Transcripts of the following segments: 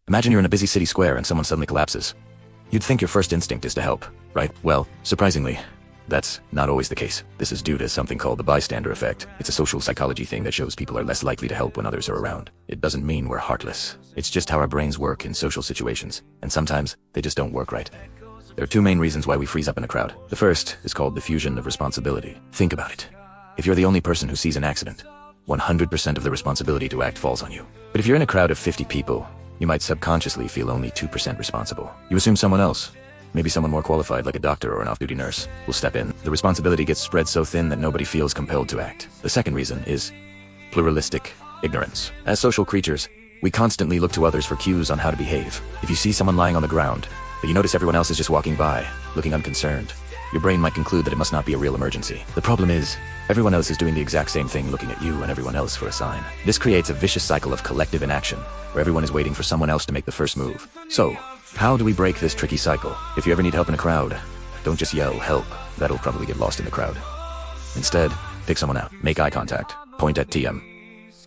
Imagine you're in a busy city square and someone suddenly collapses. You'd think your first instinct is to help, right? Well, surprisingly, that's not always the case. This is due to something called the bystander effect. It's a social psychology thing that shows people are less likely to help when others are around. It doesn't mean we're heartless. It's just how our brains work in social situations, and sometimes they just don't work right. There are two main reasons why we freeze up in a crowd. The first is called diffusion of responsibility. Think about it. If you're the only person who sees an accident, 100% of the responsibility to act falls on you. But if you're in a crowd of 50 people, you might subconsciously feel only 2% responsible. You assume someone else, maybe someone more qualified like a doctor or an off-duty nurse, will step in. The responsibility gets spread so thin that nobody feels compelled to act. The second reason is pluralistic ignorance. As social creatures, we constantly look to others for cues on how to behave. If you see someone lying on the ground, but you notice everyone else is just walking by, looking unconcerned, your brain might conclude that it must not be a real emergency. The problem is, everyone else is doing the exact same thing, looking at you and everyone else for a sign. This creates a vicious cycle of collective inaction, where everyone is waiting for someone else to make the first move. So, how do we break this tricky cycle? If you ever need help in a crowd, don't just yell, "Help." That'll probably get lost in the crowd. Instead, pick someone out, make eye contact, point at TM,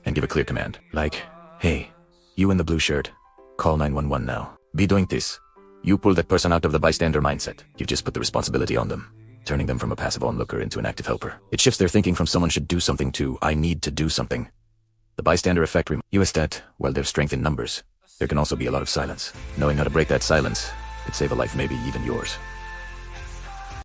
and give a clear command. Like, "Hey, you in the blue shirt, call 911 now." Be doing this. You pull that person out of the bystander mindset. You've just put the responsibility on them, turning them from a passive onlooker into an active helper. It shifts their thinking from someone should do something to "I need to do something." The bystander effect reminds you that while there's strength in numbers, there can also be a lot of silence. Knowing how to break that silence could save a life, maybe even yours.